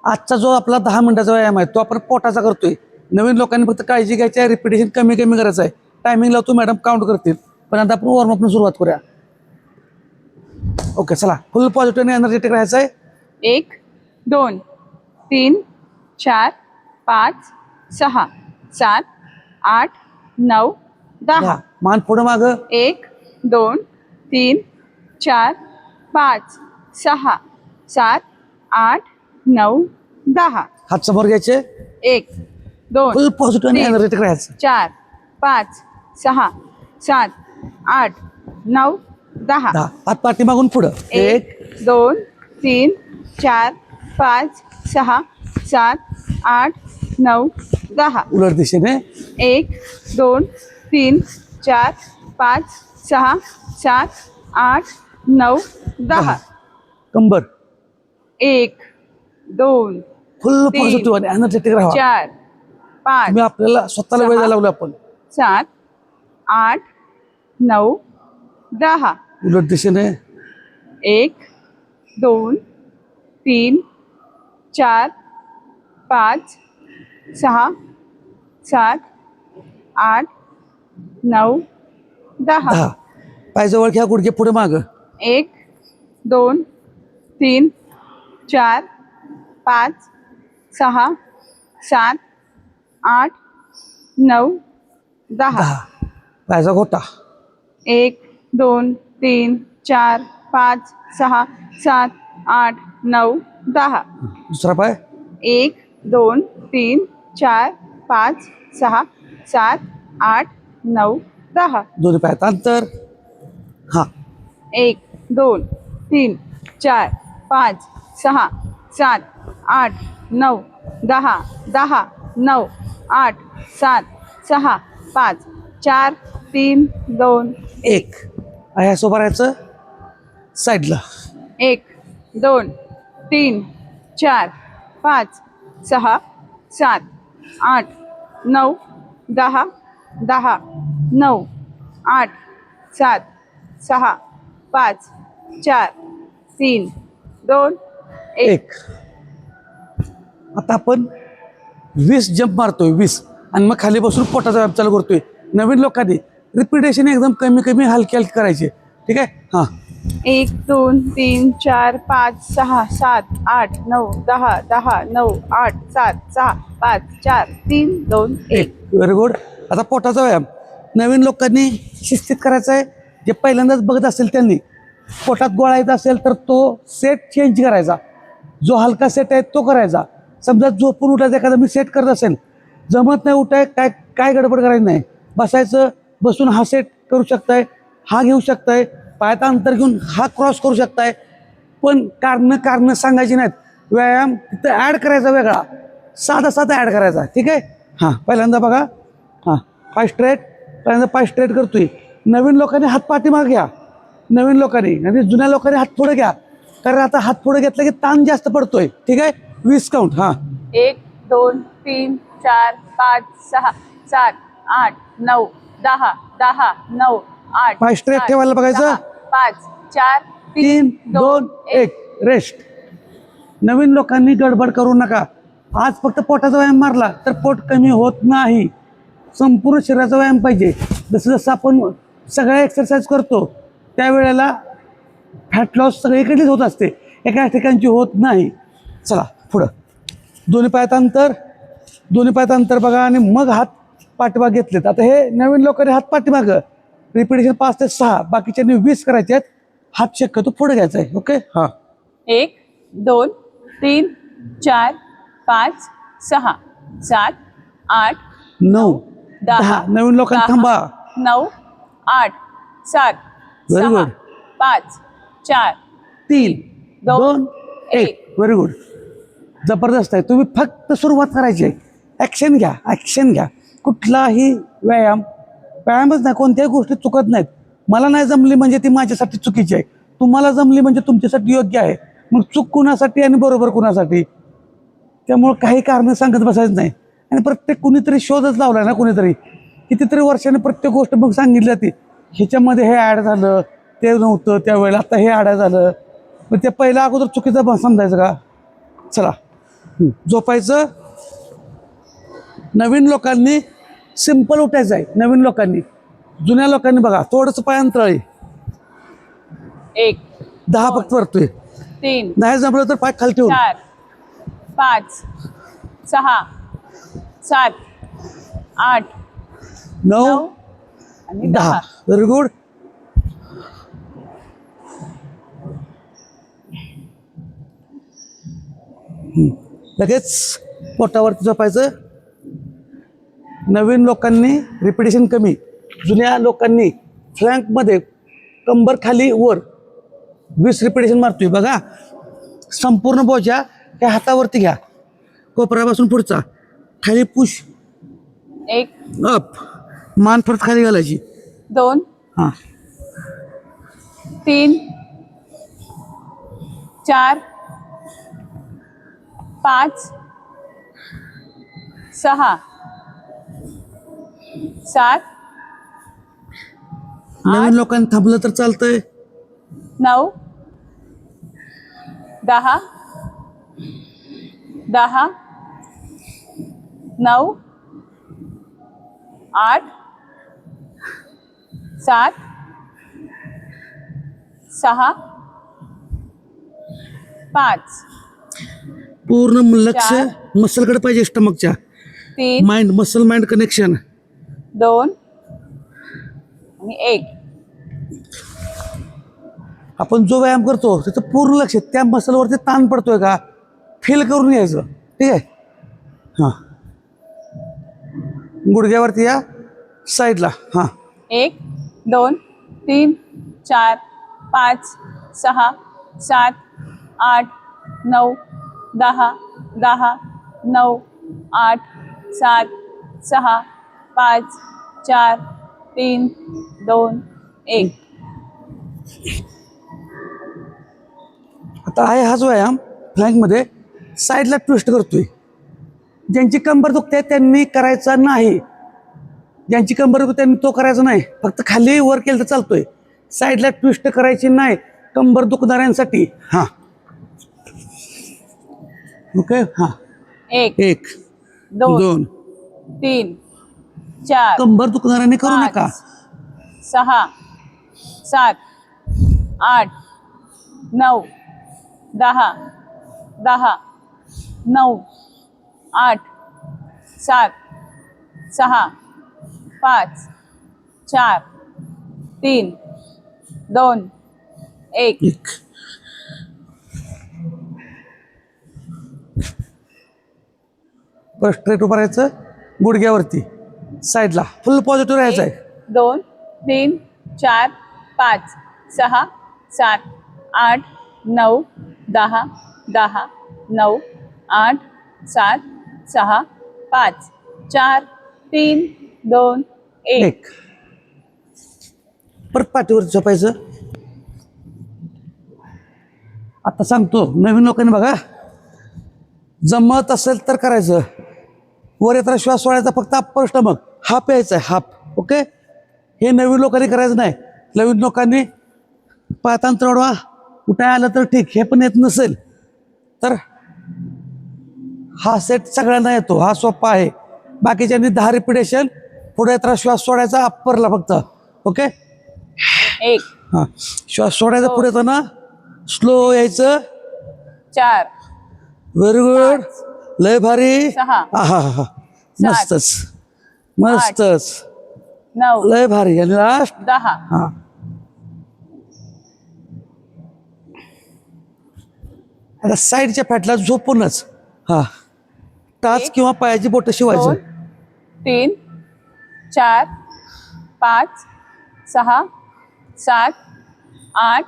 आजचा जो आपला 10 मिनिटाचा व्यायाम आहे तो आपण पोटाचा करतोय. नवीन लोकांनी फक्त काळजी घ्यायची आहे, रिपिटेशन कमी कमी करायचं आहे. टायमिंग लावतो मॅडम, काउंट करतील. पण आता आपण वॉर्मअपनं सुरुवात करूया. ओके चला, फुल पॉझिटिव्ह आणि एनर्जेटिक राहायचं आहे. 1 2 3 4 5 6 7 8 9 10. मान पुढं मागं. 1 2 3 4 5 6 7 8 9 10. हात समोर घ्यायचे. 1 2 फुल पॉझिटिव्ह आणि एनर्जेटिक राहायचं. 4 5 6 7 8 9 10. हात पाठीमागून पुढं. 1 2 3 4 5 6 7 8 9 10. उलट दिशेने. 1 2 3 4 5 6 7 8 9 10. कंबर. 1 2 फुल पॉझिटिव्ह आणि एनर्जेटिक राहा. 4 5 तुम्ही आपल्याला स्वतःला वेळ द्यायला लावला आपण. 7 8 9 10. उलट दिशेने. 1 2 3 4 5 6 7 8 9 10. पायजवळ घ्या, गुडघे पुढे मागं. 1 2 3 4 5 6 7 8 9 10. पायचा घोटा. 1 2 3 4 5 6 7 8 9 10. दुसरा पाय. 1 2 3 4 5 6 7 8 9 10. दोन्ही पायात अंतर. हा. 1 2 3 4 5 6 7 8 9 10 10 9 8 7 6 5 4 3 2 1. ह्यासोबत राहायचं साईडला. 1 2 3 4 5 6 7 8 9 10 10 9 8 7 6 5 4 3 2 1. आता आपण 20 जंप मारतोय, 20, आणि मग खाली बसून पोटाचा व्यायाम चालू करतोय. नवीन लोकांनी रिपिटेशन एकदम कमी कमी हलकी हलकी करायचे. ठीक आहे. हा. 1 2 3 4 5 6 7 8 9 10 10 9 8 7 6 5 4 3 2 1. Very good. आता पोटाचा व्यायाम नवीन लोकांनी शिस्तीत करायचा आहे. जे पहिल्यांदाच बघत असेल त्यांनी, पोटात गोळा येत असेल तर तो सेट चेंज करायचा. जो हलका सेट आहे तो करायचा. समजा झोपून उठायचं, एखादा मी सेट करत असेल, जमत नाही उठाय, काय काय गडबड करायची नाही. बसायचं, बसून हा सेट करू शकताय, हा घेऊ शकताय, पायात अंतर घेऊन हा क्रॉस करू शकताय. पण कारणं सांगायची नाहीत. व्यायाम तिथं ॲड करायचा वेगळा, साधा ॲड करायचा. ठीक आहे. हां, पहिल्यांदा बघा. हां, पाय स्ट्रेट. पहिल्यांदा पाय स्ट्रेट करतोय. नवीन लोकांनी हात पाठीमागे घ्या. नवीन लोकांनी आणि जुन्या लोकांनी हात पुढे घ्या, कारण आता हात पुढे घेतला की ताण जास्त पडतोय. ठीक आहे. 20 काउंट. हां. 1 2 3 4 5 6 7 8 9 10 10 9 8. पाय स्ट्रेट ठेवायला बघायचं. 5 4 3 2 1. रेस्ट. नवीन लोकांनी गडबड करू नका. आज फक्त पोटाचा व्यायाम मारला तर पोट कमी होत नाही. संपूर्ण शरीराचा व्यायाम पाहिजे. जसं जसं आपण सगळ्या एक्सरसाइज करतो त्यावेळेला फॅट लॉस सगळीकडेच होत असते, एका ठिकाणची होत नाही. चला पुढं. दोन्ही पायात अंतर बघा, आणि मग हात पाठीमाग घेतलेत. आता हे नवीन लोकांनी हात पाठीमागं, रिपिटेशन 5 ते 6, बाकीच्यांनी 20 करायचे आहेत. हात शक्यतो पुढे घ्यायचा आहे. ओके. हां. 1 2 3 4 5 6 7 8 9 10. नवीन लोकांनी थांबा. 9 8 7 व्हेरी 6 गुड. 5 4 3 2 1. 1. Very good. जबरदस्त आहे. तुम्ही फक्त सुरुवात करायची आहे. ॲक्शन घ्या. कुठलाही व्यायामच नाही, कोणत्याही गोष्टी चुकत नाहीत. मला नाही जमली म्हणजे ती माझ्यासाठी चुकीची आहे, तुम्हाला जमली म्हणजे तुमच्यासाठी योग्य आहे. मग चूक कुणासाठी आणि बरोबर कुणासाठी? त्यामुळं काही कारणं सांगत बसायचं नाही. आणि प्रत्येक कुणीतरी शोधच लावला ना, कुणीतरी कितीतरी वर्षाने प्रत्येक गोष्ट मग सांगितली जाते. ह्याच्यामध्ये हे ॲड झालं, ते नव्हतं त्यावेळेला, आता हे ॲड झालं. मग ते पहिलं अगोदर चुकीचं समजायचं का? चला झोपायचं. नवीन लोकांनी सिंपल उठायचं आहे. नवीन लोकांनी, जुन्या लोकांनी बघा थोडंसं पाय अंतराळ आहे. 1 10 फक्त वरतोय. 3 नाही जमलं तर पाय खाली ठेवून 4 5 6 7 8 9 9 आणि 10. 10. Very good. लगेच पोटावरती झोपायचं. नवीन लोकांनी रिपिटेशन कमी, जुन्या लोकांनी फ्लँकमध्ये कंबर खाली वर 20 रिपिटेशन मारतोय बघा. संपूर्ण बोजा त्या हातावरती घ्या, कोपऱ्यापासून पुढचा खाली पुश 1 अप, मान परत खाली घालायची. 2 हां 3 4 5 6 7 नवीन लोकांनी थांबलं तर चालतंय. 9 10 10 9 8 7 6 5 पूर्ण लक्ष मसलकडे पाहिजे, स्टमकच्या. 3 माइंड मसल माइंड कनेक्शन. 2 आणि 1. आपण जो व्यायाम करतो त्याचं पूर्ण लक्ष त्या मसलवरती ताण पडतोय का फील करून घ्यायचं. ठीक आहे. हां गुडघ्यावरती या साईडला. हां 1 2 3 4 5 6 7 8 9 10 10 9 8 7 6 5 4 3 2 1. आता आहे हाच व्यायाम फ्लँकमध्ये साईडला ट्विस्ट करतोय. ज्यांची कंबर दुखते त्यांनी करायचा नाही, ज्यांची कंबर दुखते त्यांनी तो करायचा नाही. फक्त खाली वर केलं तर चालतोय. साईडला ट्विस्ट करायची नाही कंबर दुखणाऱ्यांसाठी. हां ओके. हां 1 1 2 2 3 4 कंबर दुखणाऱ्यांनी करू नका. 6 7 8 9 10 10 9 8 7 6 5 4 3 2 1. परत स्ट्रेट उभं राहायचं, गुडघ्यावरती साईडला फुल पॉझिटिव्ह राहायचं आहे. 2 3 4 5 6 7 8 9 10 10 9 8 7 6 5 4 3 2 1. परत पाठीवरती झोपायचं. आता सांगतो नवीन लोकांनी बघा, जमत असेल तर करायचं. वर येताना श्वास सोडायचा फक्त अप्पर स्टमक, हाफ यायचा आहे, हाफ. ओके. हे नवीन लोकांनी करायचं नाही. नवीन लोकांनी पायातांतर वाढवा, उठाय आलं तर ठीक, हे पण येत नसेल तर हा सेट सगळ्यांना येतो, हा सोपा आहे. बाकीच्यांनी 10 रिपिटेशन, पुढे येताना श्वास सोडायचा अप्परला फक्त. ओके. 1 हां श्वास सोडायचा पुढे येताना स्लो यायचं. 4 व्हेरी गुड. लय भारी. 6 हा हा हा मस्तच मस्तच 9 लय भारी. आणि लास्ट 10. हा आता साईडच्या फॅटला झोपूनच हा टाच किंवा पायाची बोटं 2 शिवायचं. 3 4 5 6 7 8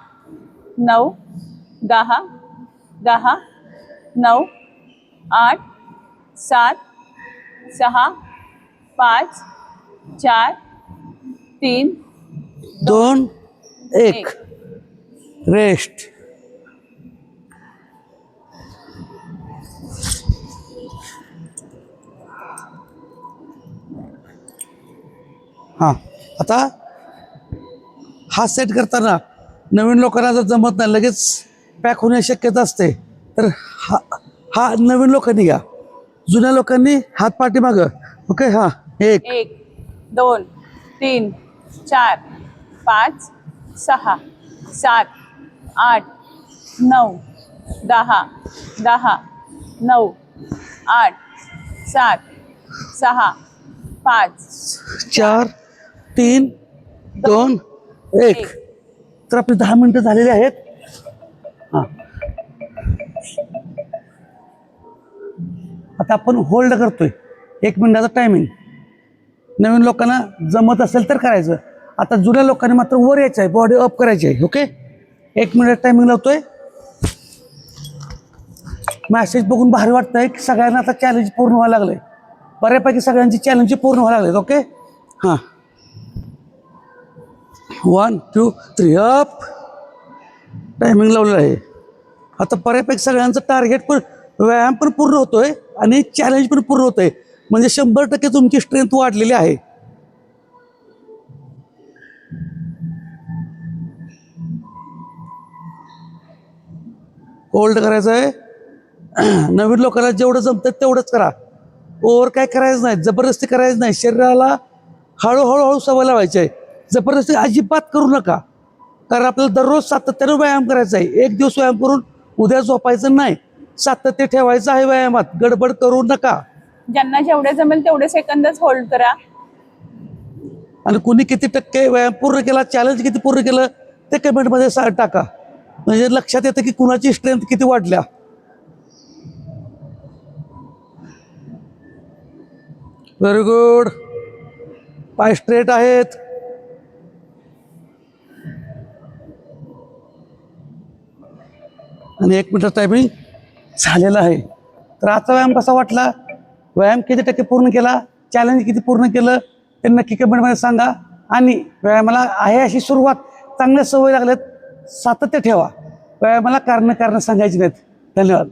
9 10 10 9 8 7 6 5 4 3 2 1 रेस्ट. हां आता हा सेट करताना नवीन लोकांना जर जमत नाही, लगेच पॅक होण्याची शक्यता असते, तर हा नवीन लोकांनी घ्या, जुन्या लोकांनी हात पाठीमागं. ओके, हां. 1 1 2 3 4 5 6 7 8 9 10 10 9 8 7 6 5 4 3 2 1. तर आपले 10 मिनिटं झालेले आहेत. हां, आता आपण होल्ड करतोय 1 मिनिटाचा टायमिंग. नवीन लोकांना जमत असेल तर करायचं. आता जुन्या लोकांनी मात्र वर यायचं आहे, बॉडी अप करायची आहे. ओके, 1 मिनिट टायमिंग लावतोय. मॅसेज बघून भारी वाटतंय की सगळ्यांना आता चॅलेंज पूर्ण व्हायला लागलंय. बऱ्यापैकी सगळ्यांची चॅलेंज पूर्ण व्हायला लागलेत. ओके, हां. 1 2 3 अप. टायमिंग लावलेलं आहे. आता बऱ्यापैकी सगळ्यांचं टार्गेट पण, व्यायाम पण पूर्ण होतोय आणि चॅलेंज पण पूर्ण होतंय. म्हणजे 100% तुमची स्ट्रेंथ वाढलेली आहे. होल्ड करायचं आहे. नवीन लोकांना जेवढं जमतं तेवढंच करा. ओव्हर काय करायचं नाही, जबरदस्ती करायचं नाही. शरीराला हळूहळू सवय लावायची आहे. जबरदस्ती अजिबात करू नका, कारण आपल्याला दररोज सातत्यानं व्यायाम करायचा आहे. एक दिवस व्यायाम करून उद्या झोपायचं नाही. सातत्य ठेवायचं आहे व्यायामात, गडबड करू नका. ज्यांना जेवढे जमेल तेवढे सेकंदच होल्ड करा. आणि कुणी किती टक्के व्यायाम पूर्ण केला, चॅलेंज किती पूर्ण केलं ते कमेंटमध्ये टाका. म्हणजे लक्षात येतं की कुणाची स्ट्रेंथ किती वाढल्या. Very good. पाय स्ट्रेट आहेत. आणि 1 मिनिट टायमिंग झालेला आहे. तर आजचा व्यायाम कसा वाटला, व्यायाम किती टक्के पूर्ण केला, चॅलेंज किती पूर्ण केलं ते नक्की कमेंटमध्ये सांगा. आणि व्यायामाला आहे अशी सुरुवात, चांगल्या सवय लागल्यात, सातत्य ठेवा. व्यायामाला कारणं सांगायची नाहीत. धन्यवाद.